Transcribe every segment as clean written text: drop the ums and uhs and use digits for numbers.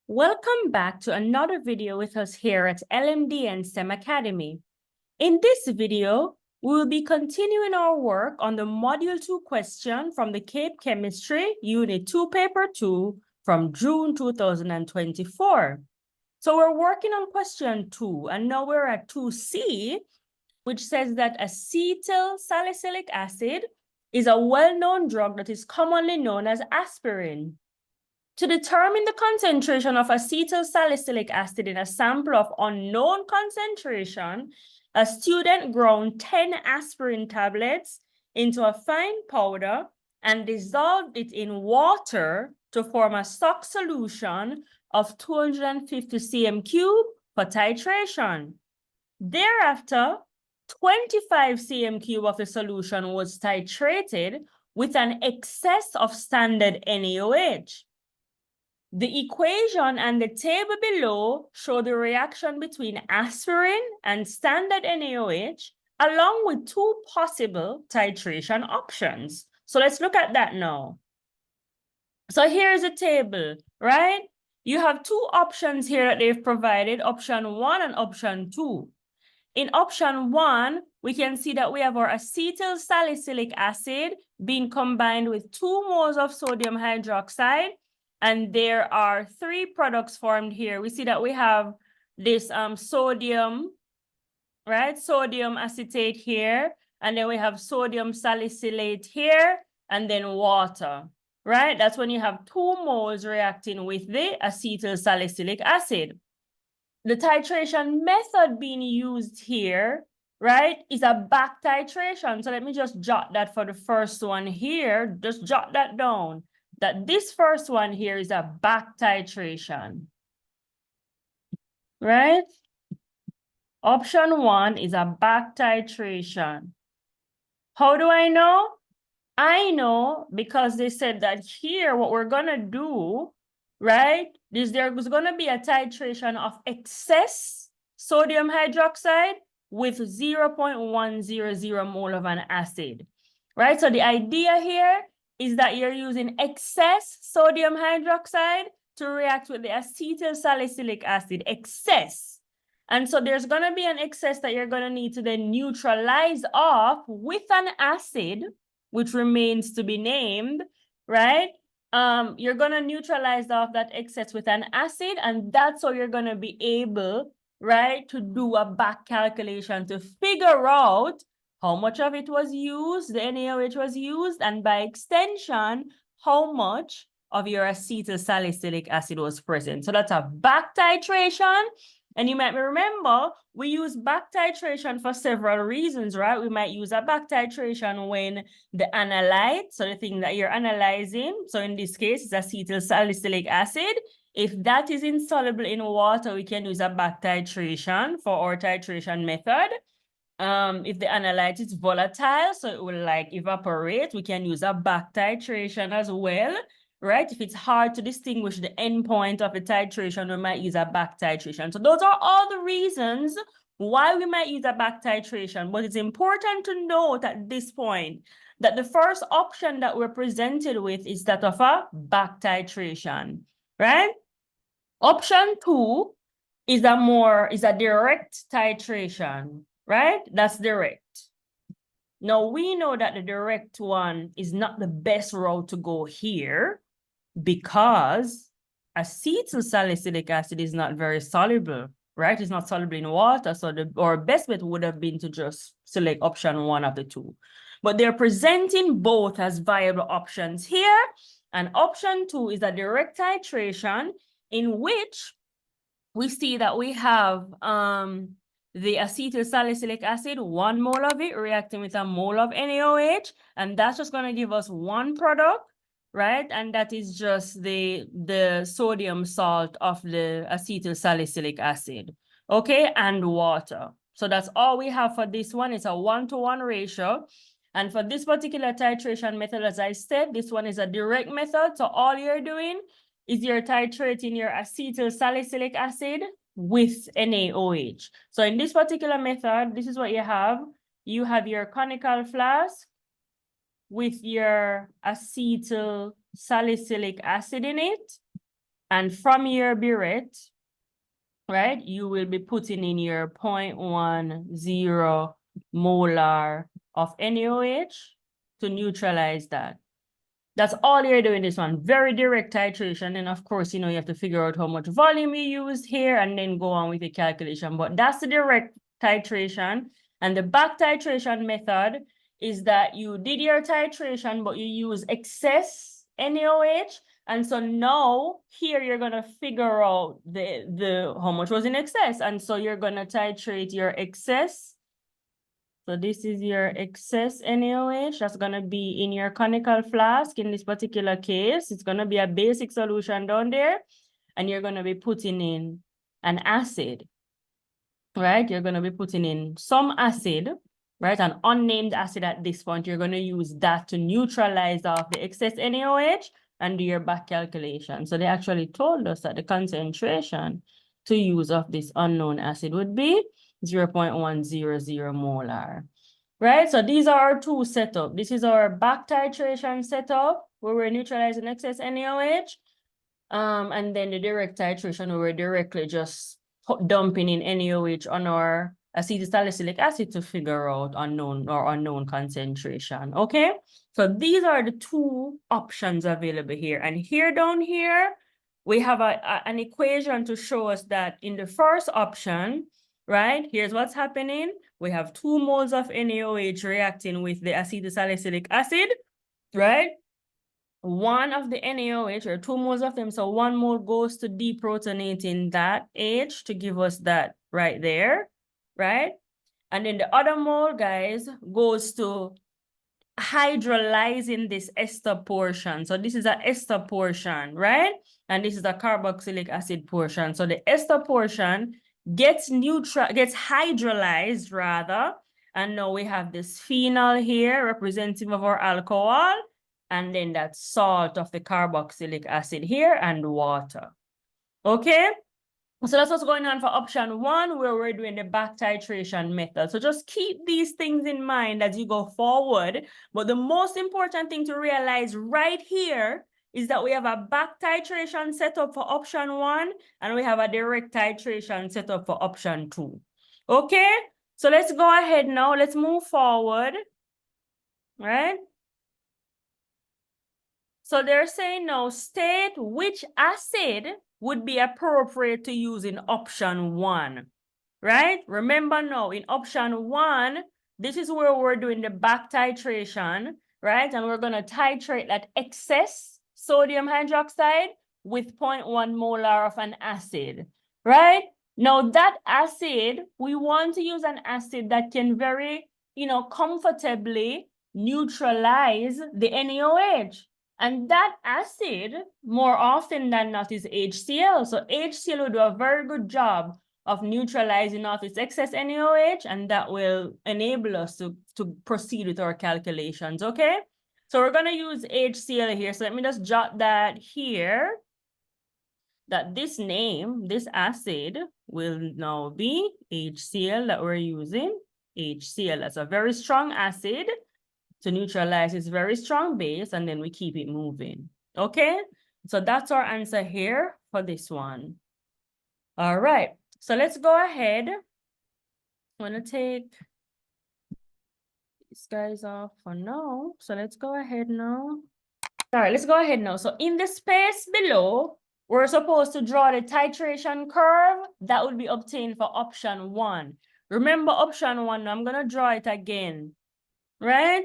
Welcome back to another video with us here at LMDN STEM Academy. In this video, we will be continuing our work on the Module 2 question from the Cape Chemistry Unit 2 Paper 2 from June 2024. So we're working on question 2, and now we're at 2C, which says that acetylsalicylic acid is a well-known drug that is commonly known as aspirin. To determine the concentration of acetylsalicylic acid in a sample of unknown concentration, a student ground 10 aspirin tablets into a fine powder and dissolved it in water to form a stock solution of 250 cm³ for titration. Thereafter, 25 cm³ of the solution was titrated with an excess of standard NaOH. The equation and the table below show the reaction between aspirin and standard NaOH, along with two possible titration options. So let's look at that now. So here's a table, right? You have two options here that they've provided, option 1 and option 2. In option 1, we can see that we have our acetylsalicylic acid being combined with 2 moles of sodium hydroxide. And there are 3 products formed here. We see that we have this sodium, right? Sodium acetate here. And then we have sodium salicylate here. And then water, right? That's when you have 2 moles reacting with the acetylsalicylic acid. The titration method being used here, right, is a back titration. So let me just jot that for the first one here. Just jot that down. That this first one here is a back titration, right? Option 1 is a back titration. How do I know? I know because they said that here what we're going to do, right, is there's going to be a titration of excess sodium hydroxide with 0.100 mole of an acid, right? So the idea here is that you're using excess sodium hydroxide to react with the acetylsalicylic acid, excess. And so there's going to be an excess that you're going to need to then neutralize off with an acid, which remains to be named, right? You're going to neutralize off that excess with an acid, and that's how you're going to be able, right, to do a back calculation to figure out how much of it was used, the NaOH was used, and by extension, how much of your acetylsalicylic acid was present. So that's a back titration. And you might remember, we use back titration for several reasons, right? We might use a back titration when the analyte, so the thing that you're analyzing, so in this case, it's acetylsalicylic acid. If that is insoluble in water, we can use a back titration for our titration method. If the analyte is volatile, so it will like evaporate, we can use a back titration as well, right? If it's hard to distinguish the endpoint of the titration, we might use a back titration. So those are all the reasons why we might use a back titration. But it's important to note at this point that the first option that we're presented with is that of a back titration, right? Option 2 is a direct titration, right? That's direct. Now, we know that the direct one is not the best route to go here because acetylsalicylic acid is not very soluble, right? It's not soluble in water. So our best bet would have been to just select option 1 of the 2. But they're presenting both as viable options here. And option 2 is a direct titration in which we see that we have the acetylsalicylic acid, 1 mole of it reacting with a mole of NaOH, and that's just going to give us 1 product, right? And that is just the sodium salt of the acetylsalicylic acid, okay, and water. So that's all we have for this one. It's a 1-to-1 ratio. And for this particular titration method, as I said, this one is a direct method. So all you're doing is you're titrating your acetylsalicylic acid with NaOH. So in this particular method, this is what you have. You have your conical flask with your acetylsalicylic acid in it. And from your burette, right, you will be putting in your 0.10 molar of NaOH to neutralize that. That's all you're doing this one. Very direct titration. And of course, you have to figure out how much volume you used here and then go on with the calculation. But that's the direct titration. And the back titration method is that you did your titration, but you use excess NaOH. And so now here you're going to figure out the how much was in excess. And so you're going to titrate your excess. So this is your excess NaOH. That's going to be in your conical flask. In this particular case, it's going to be a basic solution down there. And you're going to be putting in an acid, right? You're going to be putting in some acid, right? An unnamed acid at this point. You're going to use that to neutralize off the excess NaOH and do your back calculation. So they actually told us that the concentration to use of this unknown acid would be 0.100 molar, right? So these are our two setup. This is our back titration setup where we're neutralizing excess NaOH. And then the direct titration where we're directly just dumping in NaOH on our acetylsalicylic acid to figure out unknown concentration. Okay, so these are the two options available here. And here down here, we have an equation to show us that in the first option, right, here's what's happening. We have 2 moles of NaOH reacting with the acetylsalicylic acid, right? One of the NaOH, or 2 moles of them, so 1 mole goes to deprotonating that H to give us that right there, right? And then the other mole, guys, goes to hydrolyzing this ester portion. So this is an ester portion, right? And this is a carboxylic acid portion. So the ester portion gets hydrolyzed rather. And now we have this phenol here representative of our alcohol. And then that salt of the carboxylic acid here and water. Okay? So that's what's going on for option 1, where we're doing the back titration method. So just keep these things in mind as you go forward. But the most important thing to realize right here is that we have a back titration setup for option 1, and we have a direct titration setup for option 2. Okay? So let's go ahead now. Let's move forward. Right? So they're saying now, state which acid would be appropriate to use in option 1, right? Remember now, in option 1, this is where we're doing the back titration, right? And we're going to titrate that excess sodium hydroxide with 0.1 molar of an acid, right? Now that acid, we want to use an acid that can very, comfortably neutralize the NaOH. And that acid, more often than not, is HCl. So HCl will do a very good job of neutralizing off its excess NaOH, and that will enable us to proceed with our calculations, okay? So we're going to use HCl here. So let me just jot that here, that this acid, will now be HCl that we're using. HCl, that's a very strong acid to neutralize its very strong base, and then we keep it moving. Okay, so that's our answer here for this one. All right, so let's go ahead. I'm gonna take these guys off for now. So let's go ahead now. All right, let's go ahead now. So in the space below, we're supposed to draw the titration curve that will be obtained for option 1. Remember option 1, I'm gonna draw it again, right?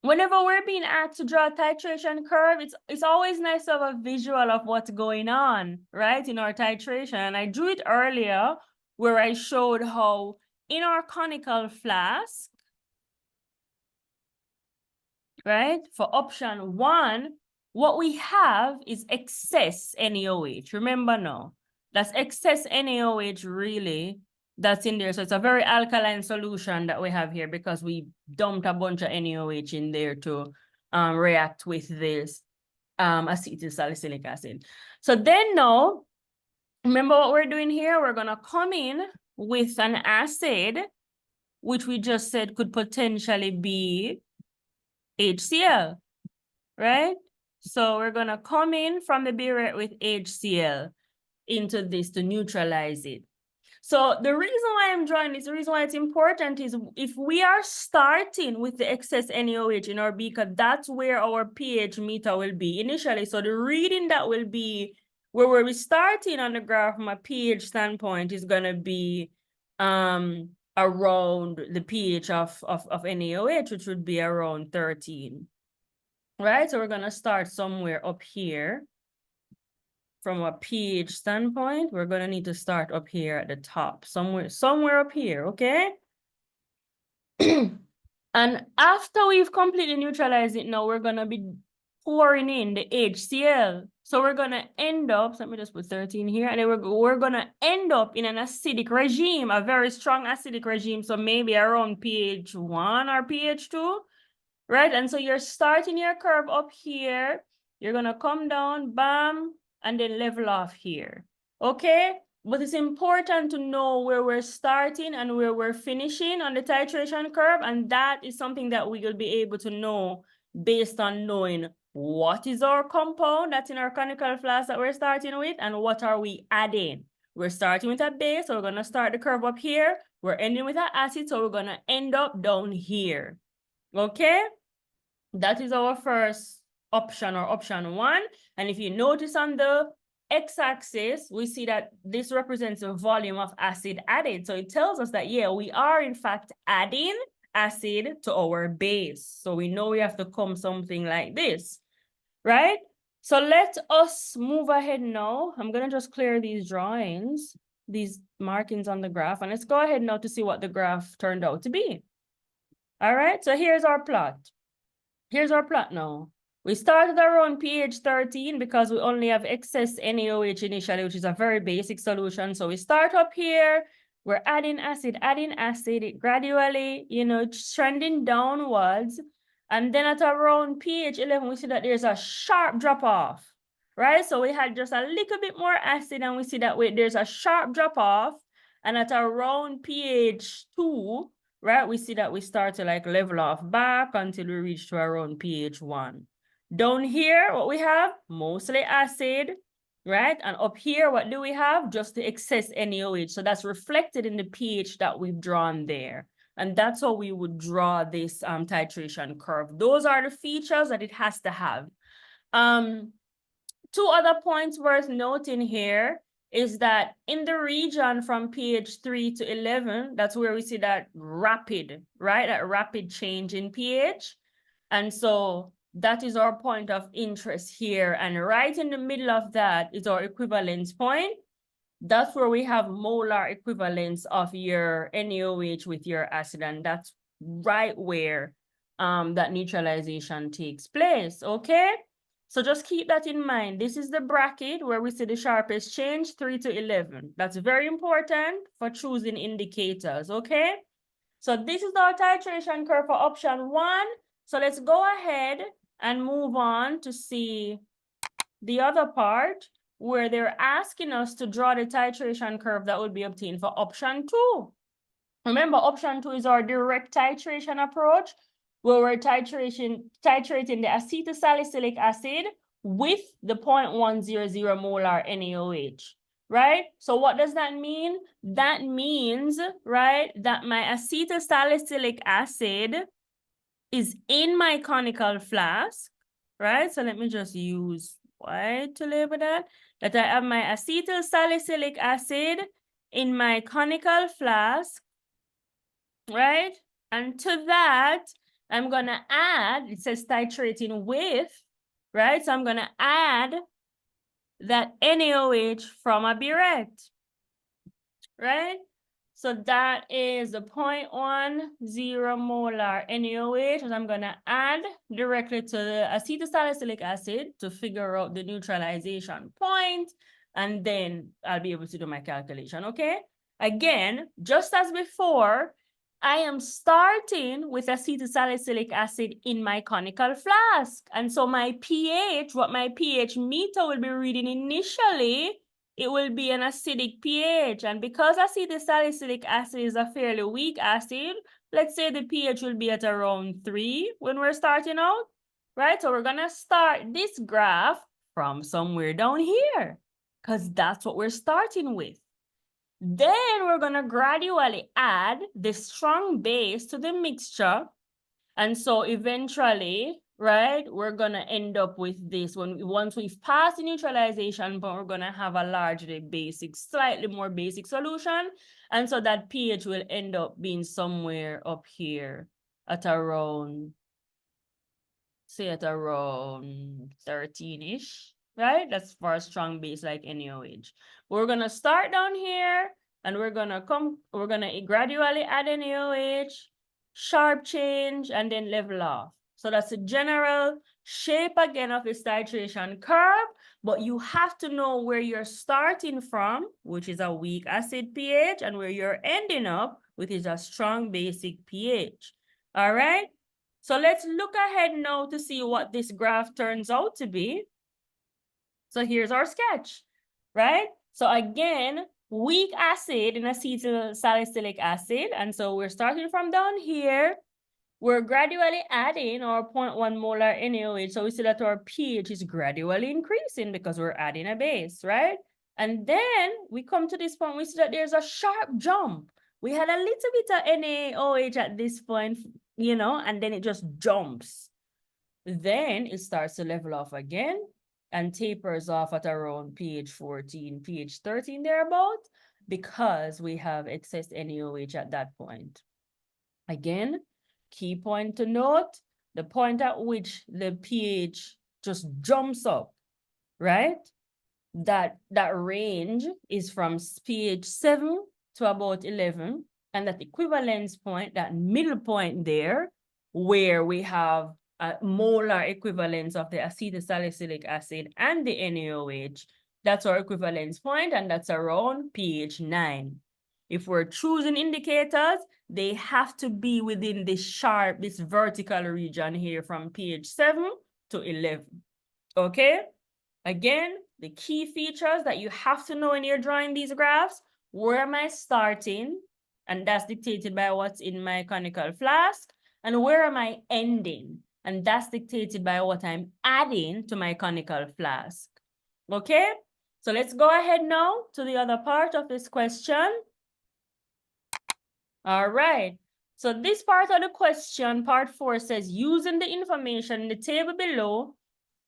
Whenever we're being asked to draw a titration curve, it's always nice to have a visual of what's going on, right, in our titration. And I drew it earlier where I showed how in our conical flask, right, for option 1, what we have is excess NaOH. Remember now, that's excess NaOH really that's in there. So it's a very alkaline solution that we have here because we dumped a bunch of NaOH in there to react with this acetylsalicylic acid. So then now, remember what we're doing here? We're going to come in with an acid, which we just said could potentially be HCl, right? So we're gonna come in from the burette with HCl into this to neutralize it. So the reason why I'm drawing this, the reason why it's important is if we are starting with the excess NaOH in our beaker, that's where our pH meter will be initially. So the reading that will be where we're starting on the graph from a pH standpoint is going to be around the pH of NaOH, which would be around 13. Right? So we're going to start somewhere up here. From a pH standpoint, we're going to need to start up here at the top, somewhere up here, okay? And after we've completely neutralized it now, we're going to be pouring in the HCl. So we're going to end up, so let me just put 13 here, and then we're going to end up in an acidic regime, a very strong acidic regime, so maybe around pH 1 or pH 2, right? And so you're starting your curve up here, you're going to come down, bam, and then level off here, okay? But it's important to know where we're starting and where we're finishing on the titration curve, and that is something that we will be able to know based on knowing what is our compound that's in our conical flask that we're starting with and what are we adding. We're starting with a base, so we're going to start the curve up here. We're ending with an acid, so we're going to end up down here, okay? That is our first option, or option 1. And if you notice on the x-axis, we see that this represents a volume of acid added. So it tells us that, yeah, we are in fact adding acid to our base. So we know we have to come something like this, right? So let us move ahead now. I'm going to just clear these drawings, these markings on the graph, and let's go ahead now to see what the graph turned out to be. All right, so here's our plot. Here's our plot now. We started around pH 13 because we only have excess NaOH initially, which is a very basic solution. So we start up here, we're adding acid, it gradually, you know, trending downwards. And then at around pH 11, we see that there's a sharp drop off, right? So we had just a little bit more acid and we see that there's a sharp drop off. And at around pH 2, right, we see that we start to like level off back until we reach to around pH 1. Down here, what we have? Mostly acid, right? And up here, what do we have? Just the excess NaOH. So that's reflected in the pH that we've drawn there. And that's how we would draw this titration curve. Those are the features that it has to have. 2 other points worth noting here is that in the region from pH 3 to 11, that's where we see that rapid, right? That rapid change in pH. And so that is our point of interest here. And right in the middle of that is our equivalence point. That's where we have molar equivalence of your NaOH with your acid. And that's right where that neutralization takes place, okay? So just keep that in mind. This is the bracket where we see the sharpest change, 3 to 11. That's very important for choosing indicators, okay? So this is our titration curve for option 1. So let's go ahead and move on to see the other part where they're asking us to draw the titration curve that would be obtained for option 2. Remember, option 2 is our direct titration approach, where we're titrating the acetylsalicylic acid with the 0.100 molar NaOH, right? So what does that mean? That means, right, that my acetylsalicylic acid is in my conical flask, right? So let me just use white to label that. That I have my acetylsalicylic acid in my conical flask, right? And to that, I'm going to add, it says titrating with, right? So I'm going to add that NaOH from a burette, right? So that is the 0.10 molar NaOH, and I'm going to add directly to the acetylsalicylic acid to figure out the neutralization point, and then I'll be able to do my calculation, okay? Again, just as before, I am starting with acetylsalicylic acid in my conical flask. And so my pH, what my pH meter will be reading initially, it will be an acidic pH. And because acetylsalicylic acid is a fairly weak acid, let's say the pH will be at around 3 when we're starting out. right? So we're gonna start this graph from somewhere down here, because that's what we're starting with. Then we're gonna gradually add the strong base to the mixture. And so eventually, right, we're gonna end up with this. Once we've passed the neutralization point, we're gonna have a largely basic, slightly more basic solution. And so that pH will end up being somewhere up here at around, say at around 13-ish, right? That's for a strong base like NaOH. We're gonna start down here and we're gonna gradually add NaOH, sharp change, and then level off. So that's the general shape again of this titration curve, but you have to know where you're starting from, which is a weak acid pH, and where you're ending up, which is a strong basic pH. All right? So let's look ahead now to see what this graph turns out to be. So here's our sketch, right? So again, weak acid in acetylsalicylic acid. And so we're starting from down here. We're gradually adding our 0.1 molar NaOH. So we see that our pH is gradually increasing because we're adding a base, right? And then we come to this point, we see that there's a sharp jump. We had a little bit of NaOH at this point, you know, and then it just jumps. Then it starts to level off again and tapers off at around pH 14, pH 13 thereabout, because we have excess NaOH at that point. Again, key point to note, the point at which the pH just jumps up, right? That range is from pH 7 to about 11, and that equivalence point, that middle point there, where we have a molar equivalence of the acetylsalicylic acid and the NaOH, that's our equivalence point, and that's around pH 9. If we're choosing indicators, they have to be within this vertical region here from pH 7 to 11, okay? Again, the key features that you have to know when you're drawing these graphs: where am I starting? And that's dictated by what's in my conical flask. And where am I ending? And that's dictated by what I'm adding to my conical flask. Okay? So let's go ahead now to the other part of this question. All right. So this part of the question, part 4, says, using the information in the table below,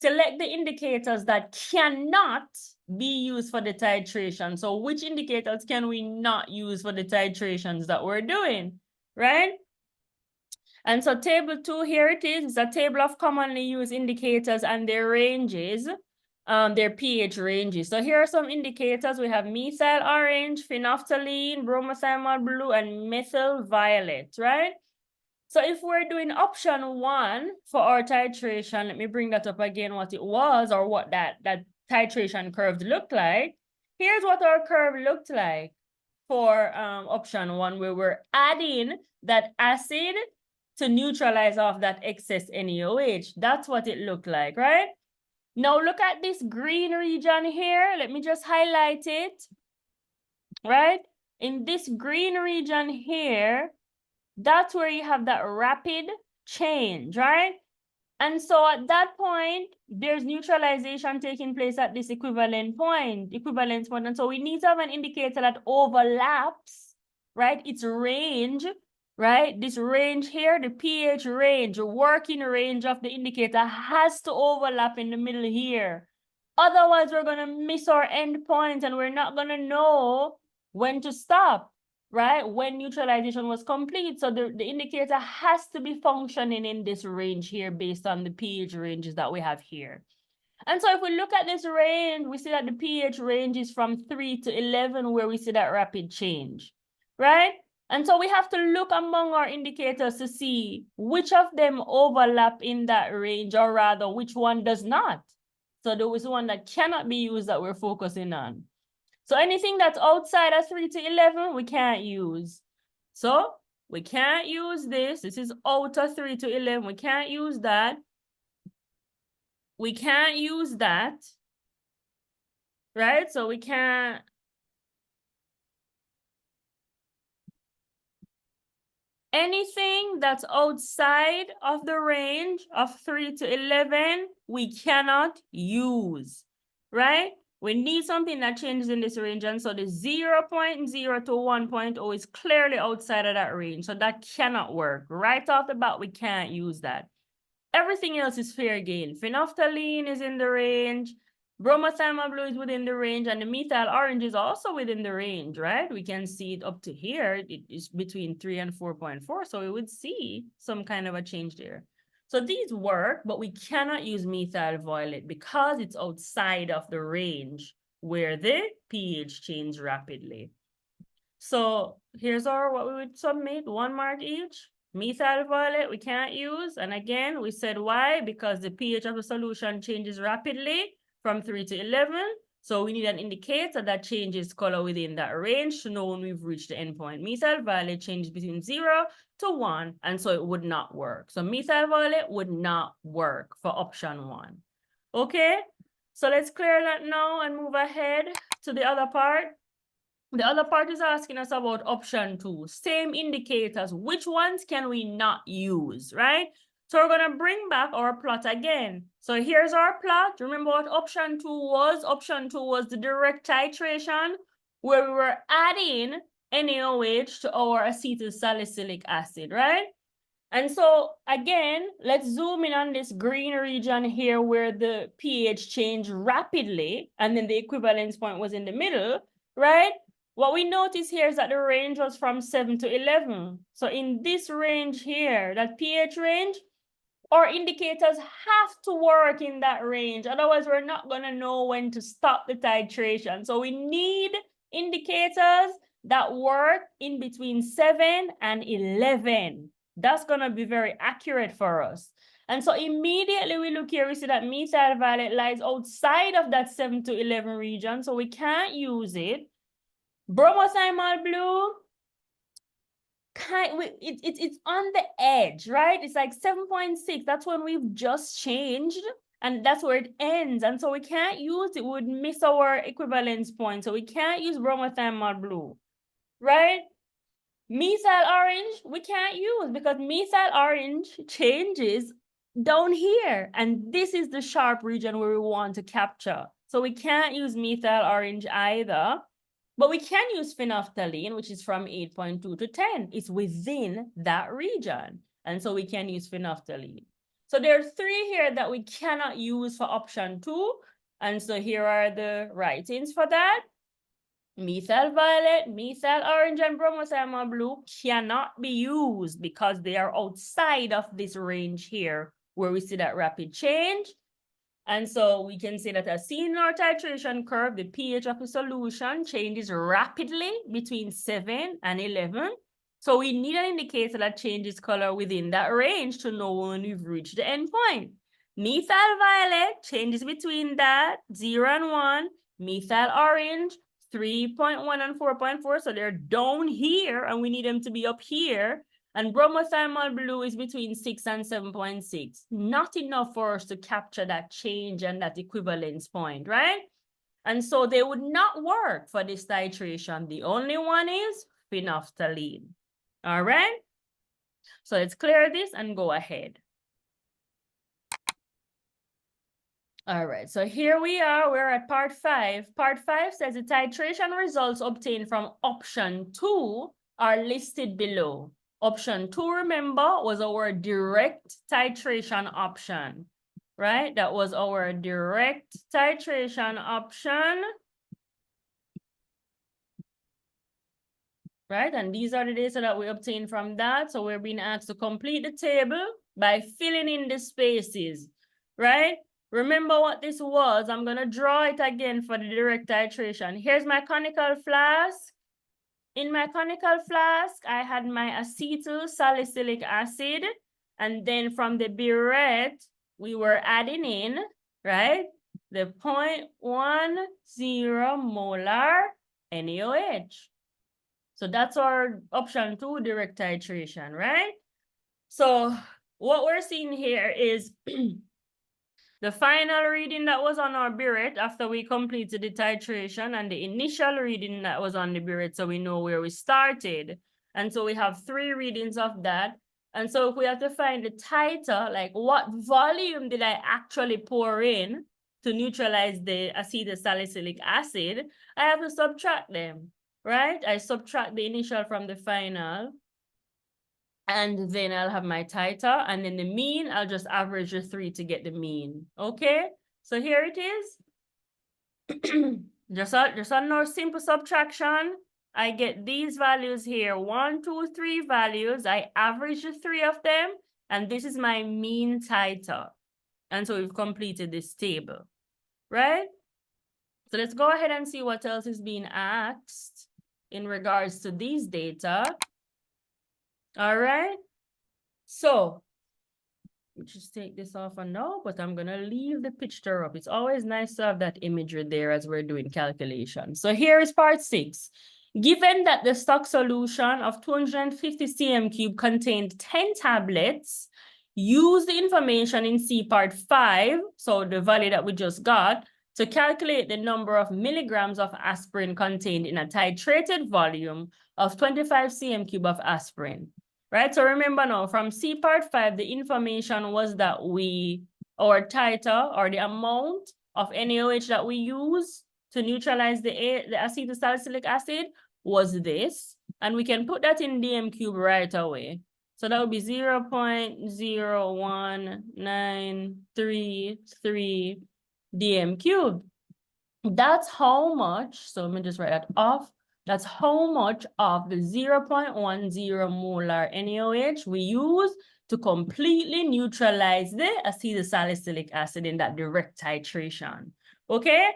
select the indicators that cannot be used for the titration. So which indicators can we not use for the titrations that we're doing, right? And so table 2, here it is. It's a table of commonly used indicators and their ranges, their pH ranges. So here are some indicators. We have methyl orange, phenolphthalein, bromothymol blue, and methyl violet, right? So if we're doing option 1 for our titration, let me bring that up again, what it was, or what that titration curve looked like. Here's what our curve looked like for option 1, where we're adding that acid to neutralize off that excess NaOH. That's what it looked like, right? Now look at this green region here. Let me just highlight it, right? In this green region here, that's where you have that rapid change, right? And so at that point, there's neutralization taking place at this equivalence point. And so we need to have an indicator that overlaps, right? Its range, right? This range here, the pH range, the working range of the indicator has to overlap in the middle here. Otherwise, we're going to miss our end point and we're not going to know when to stop, right? When neutralization was complete. So the indicator has to be functioning in this range here based on the pH ranges that we have here. And so if we look at this range, we see that the pH range is from 3 to 11, where we see that rapid change, right? And so we have to look among our indicators to see which of them overlap in that range, or rather, which one does not. So there is one that cannot be used that we're focusing on. So anything that's outside of 3 to 11, we can't use. So we can't use this. This is out of 3 to 11. We can't use that. We can't use that, right? So we can't. Anything that's outside of the range of 3 to 11, we cannot use, right? We need something that changes in this range. And so the 0.0 to 1.0 is clearly outside of that range. So that cannot work. Right off the bat, we can't use that. Everything else is fair game. Phenolphthalein is in the range. Bromothymol blue is within the range, and the methyl orange is also within the range, right? We can see it up to here. It is between 3 and 4.4, so we would see some kind of a change there. So these work, but we cannot use methyl violet because it's outside of the range where the pH changes rapidly. So here's our what we would submit, 1 mark each. Methyl violet we can't use, and again we said why, because the pH of the solution changes rapidly from 3 to 11. So we need an indicator that changes color within that range to know when we've reached the endpoint. Methyl violet changes between 0 to 1, and so it would not work. So methyl violet would not work for option 1. Okay, so let's clear that now and move ahead to the other part. The other part is asking us about option 2. Same indicators. Which ones can we not use, right? So we're going to bring back our plot again. So here's our plot. Remember what option 2 was? Option 2 was the direct titration where we were adding NaOH to our acetylsalicylic acid, right? And so again, let's zoom in on this green region here where the pH changed rapidly and then the equivalence point was in the middle, right? What we notice here is that the range was from 7 to 11. So in this range here, that pH range, our indicators have to work in that range. Otherwise, we're not going to know when to stop the titration. So we need indicators that work in between 7 and 11. That's going to be very accurate for us. And so immediately we look here, we see that methyl violet lies outside of that 7 to 11 region, so we can't use it. Bromothymol blue, it's on the edge, right? It's like 7.6. That's when we've just changed, and that's where it ends. And so we can't use it. We would miss our equivalence point. So we can't use bromothymol blue, right? Methyl orange, we can't use because methyl orange changes down here. And this is the sharp region where we want to capture. So we can't use methyl orange either. But we can use phenolphthalein, which is from 8.2 to 10. It's within that region. And so we can use phenolphthalein. So there are 3 here that we cannot use for option 2. And so here are the writings for that. Methyl violet, methyl orange, and bromothymol blue cannot be used because they are outside of this range here where we see that rapid change. And so we can say that as seen in our titration curve, the pH of the solution changes rapidly between 7 and 11. So we need an indicator that changes color within that range to know when we've reached the endpoint. Methyl violet changes between that 0 and 1. Methyl orange, 3.1 and 4.4. So they're down here and we need them to be up here. And bromothymol blue is between 6 and 7.6. Not enough for us to capture that change and that equivalence point, right? And so they would not work for this titration. The only one is phenolphthalein. All right? So let's clear this and go ahead. All right, so here we are. We're at part 5. Part 5 says the titration results obtained from option 2 are listed below. Option 2, remember, was our direct titration option, right? That was our direct titration option, right? And these are the data that we obtained from that. So we're being asked to complete the table by filling in the spaces, right? Remember what this was. I'm going to draw it again for the direct titration. Here's my conical flask. In my conical flask, I had my acetylsalicylic acid. And then from the burette, we were adding in, right, the 0.10 molar NaOH. So that's our option 2, direct titration, right? So what we're seeing here is the final reading that was on our burette after we completed the titration and the initial reading that was on the burette, so we know where we started. And so we have 3 readings of that. And so if we have to find the titer, like what volume did I actually pour in to neutralize the acetylsalicylic acid, I have to subtract them, right? I subtract the initial from the final. And then I'll have my titer, and then the mean, I'll just average the 3 to get the mean. Okay, so here it is. just a more simple subtraction. I get these values here, 1, 2, 3 values. I average the 3 of them, and this is my mean titer. And so we've completed this table, right? So let's go ahead and see what else is being asked in regards to these data. All right. So, just take this off and now, but I'm going to leave the picture up. It's always nice to have that imagery there as we're doing calculations. So here is part 6. Given that the stock solution of 250 cm cube contained 10 tablets, use the information in C part 5, so the value that we just got, to calculate the number of milligrams of aspirin contained in a titrated volume of 25 cm cube of aspirin. Right, so remember now, from C part 5, the information was that our titer, or the amount of NaOH that we use to neutralize the acetylsalicylic acid was this, and we can put that in dm cube right away. So that would be 0.01933 dm cube. That's how much, so let me just write that off. That's how much of the 0.10 molar NaOH we use to completely neutralize the acetylsalicylic acid in that direct titration. Okay?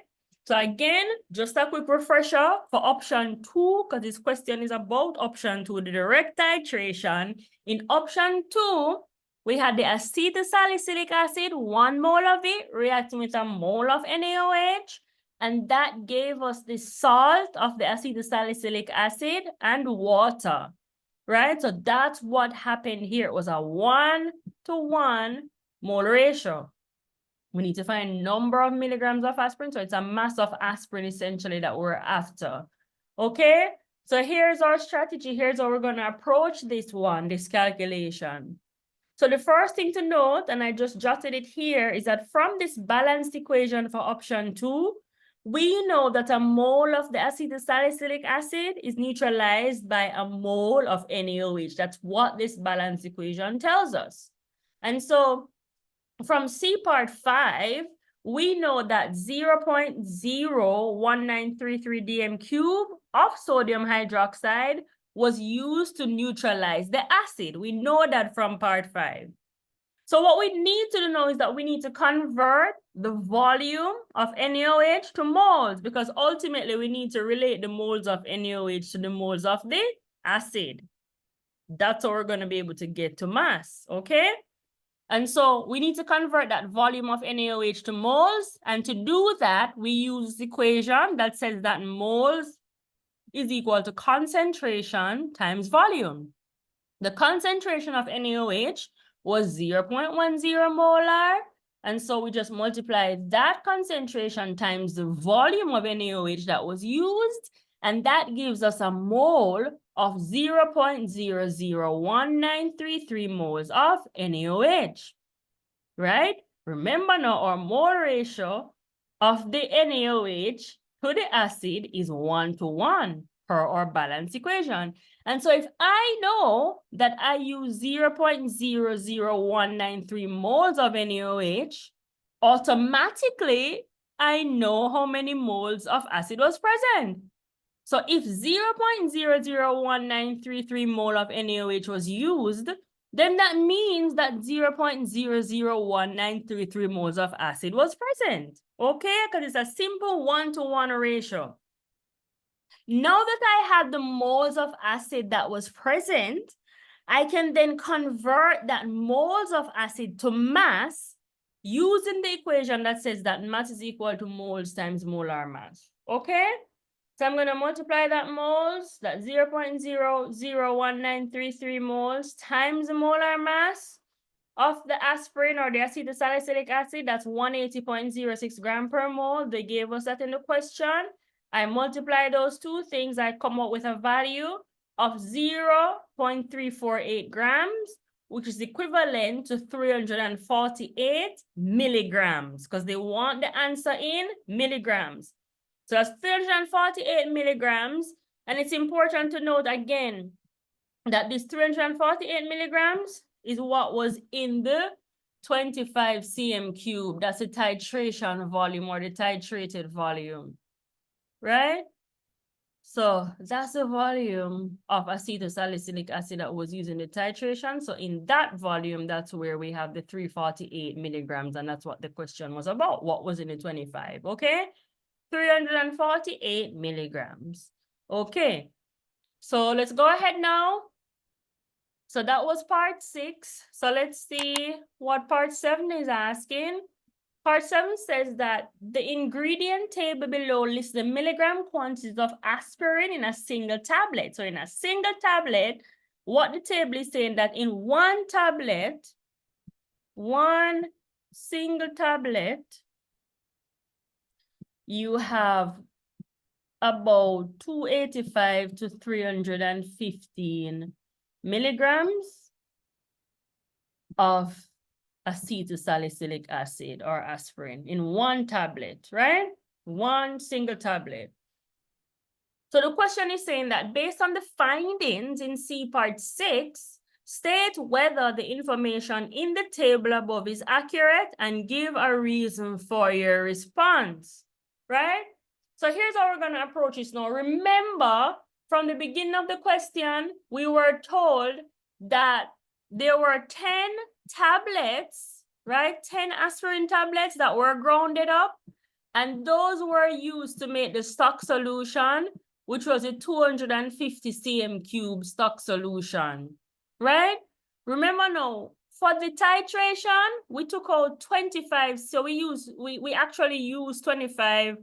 So again, just a quick refresher for option 2, because this question is about option 2, the direct titration. In option 2, we had the acetylsalicylic acid, 1 mole of it, reacting with a mole of NaOH. And that gave us the salt of the acetylsalicylic acid and water, right? So that's what happened here. It was a 1-to-1 mole ratio. We need to find number of milligrams of aspirin. So it's a mass of aspirin essentially that we're after. Okay, so here's our strategy. Here's how we're going to approach this calculation. So the first thing to note, and I just jotted it here, is that from this balanced equation for option 2, we know that a mole of the acetylsalicylic acid is neutralized by a mole of NaOH. That's what this balanced equation tells us. And so from C part 5, we know that 0.01933 dm cube of sodium hydroxide was used to neutralize the acid. We know that from part 5. So what we need to do now is that we need to convert the volume of NaOH to moles, because ultimately we need to relate the moles of NaOH to the moles of the acid. That's how we're going to be able to get to mass, okay? And so we need to convert that volume of NaOH to moles. And to do that, we use the equation that says that moles is equal to concentration times volume. The concentration of NaOH was 0.10 molar. And so we just multiply that concentration times the volume of NaOH that was used. And that gives us a mole of 0.001933 moles of NaOH, right? Remember now, our mole ratio of the NaOH to the acid is 1-to-1 per our balance equation. And so if I know that I use 0.00193 moles of NaOH, automatically I know how many moles of acid was present. So if 0.001933 mole of NaOH was used, then that means that 0.001933 moles of acid was present. Okay, because it's a simple 1-to-1 ratio. Now that I have the moles of acid that was present, I can then convert that moles of acid to mass using the equation that says that mass is equal to moles times molar mass. Okay? So I'm going to multiply that moles, that 0.001933 moles times the molar mass of the aspirin or the acetylsalicylic acid. That's 180.06 grams per mole. They gave us that in the question. I multiply those two things. I come up with a value of 0.348 grams, which is equivalent to 348 milligrams, because they want the answer in milligrams. So that's 348 milligrams. And it's important to note again that this 348 milligrams is what was in the 25 cm cube. That's the titration volume or the titrated volume, right? So that's the volume of acetylsalicylic acid that was used in the titration. So in that volume, that's where we have the 348 milligrams. And that's what the question was about. What was in the 25, okay? 348 milligrams. Okay, so let's go ahead now. So that was part 6. So let's see what part 7 is asking. Part 7 says that the ingredient table below lists the milligram quantities of aspirin in a single tablet. So in a single tablet, what the table is saying that in one tablet, one single tablet, you have about 285 to 315 milligrams of acetylsalicylic acid or aspirin in one tablet, right? One single tablet. So the question is saying that based on the findings in C part 6, state whether the information in the table above is accurate and give a reason for your response, right? So here's how we're going to approach this now. Remember, from the beginning of the question, we were told that there were 10 tablets, right? 10 aspirin tablets that were grounded up, and those were used to make the stock solution, which was a 250 cm cube stock solution, right? Remember now, for the titration, we took out 25, so we actually used 25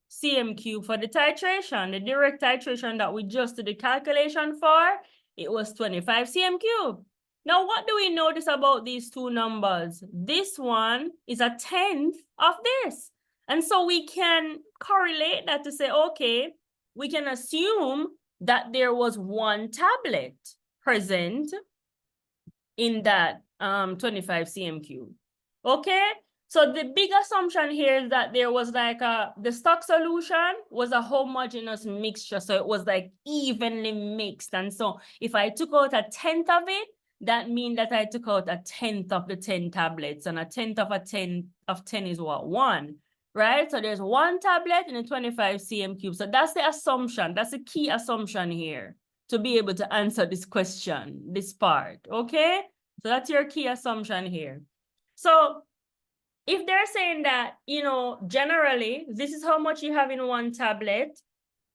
cm cube for the titration. The direct titration that we just did the calculation for, it was 25 cm cube. Now, what do we notice about these two numbers? This one is a 10th of this. And so we can correlate that to say, okay, we can assume that there was one tablet present in that 25 cm cube. Okay? So the big assumption here is that there was like the stock solution was a homogeneous mixture. So it was like evenly mixed. And so if I took out a 10th of it, that means that I took out a 10th of the 10 tablets. And a 10th of a 10 of 10 is what? 1, right? So there's one tablet in a 25 cm cube. So that's the assumption. That's the key assumption here to be able to answer this question, this part, okay? So that's your key assumption here. So if they're saying that, you know, generally, this is how much you have in one tablet,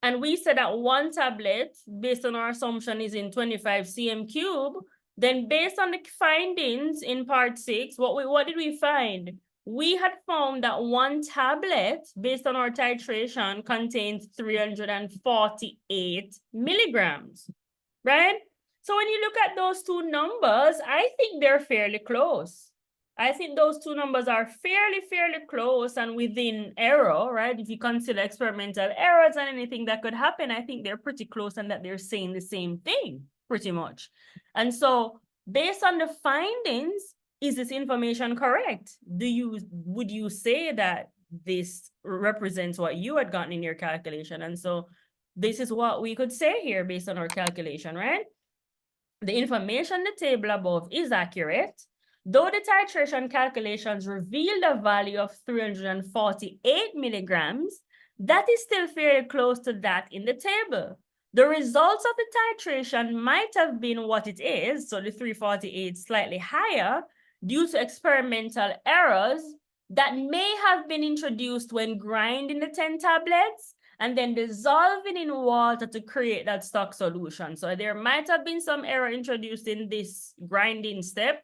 and we said that one tablet, based on our assumption, is in 25 cm cube, then based on the findings in part 6, what did we find? We had found that one tablet, based on our titration, contains 348 milligrams, right? So when you look at those two numbers, I think they're fairly close. I think those two numbers are fairly close and within error, right? If you consider experimental errors and anything that could happen, I think they're pretty close and that they're saying the same thing, pretty much. And so based on the findings, is this information correct? Would you say that this represents what you had gotten in your calculation? And so this is what we could say here based on our calculation, right? The information in the table above is accurate. Though the titration calculations revealed a value of 348 milligrams, that is still fairly close to that in the table. The results of the titration might have been what it is, so the 348 slightly higher, due to experimental errors that may have been introduced when grinding the 10 tablets and then dissolving in water to create that stock solution. So there might have been some error introduced in this grinding step.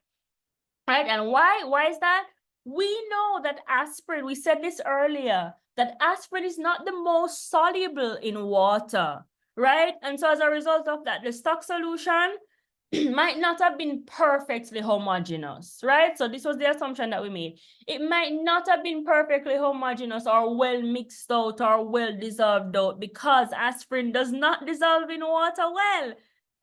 Right, and why is that? We know that aspirin, we said this earlier, that aspirin is not the most soluble in water, right? And so as a result of that, the stock solution might not have been perfectly homogeneous, right? So this was the assumption that we made. It might not have been perfectly homogeneous or well mixed out or well dissolved out because aspirin does not dissolve in water well.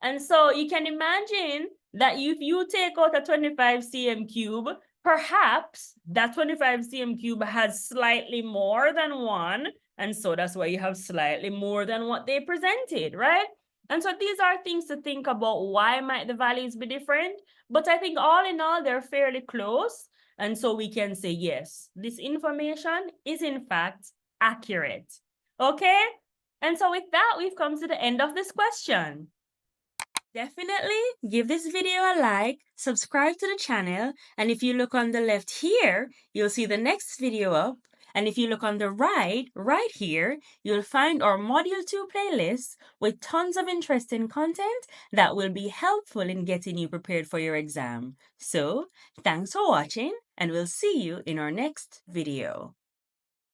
And so you can imagine that if you take out a 25 cm cube, perhaps that 25 cm cube has slightly more than 1. And so that's why you have slightly more than what they presented, right? And so these are things to think about. Why might the values be different? But I think all in all, they're fairly close. And so we can say, yes, this information is in fact accurate. Okay? And so with that, we've come to the end of this question. Definitely give this video a like, subscribe to the channel, and if you look on the left here, you'll see the next video up. And if you look on the right here, you'll find our Module 2 playlist with tons of interesting content that will be helpful in getting you prepared for your exam. So, thanks for watching, and we'll see you in our next video.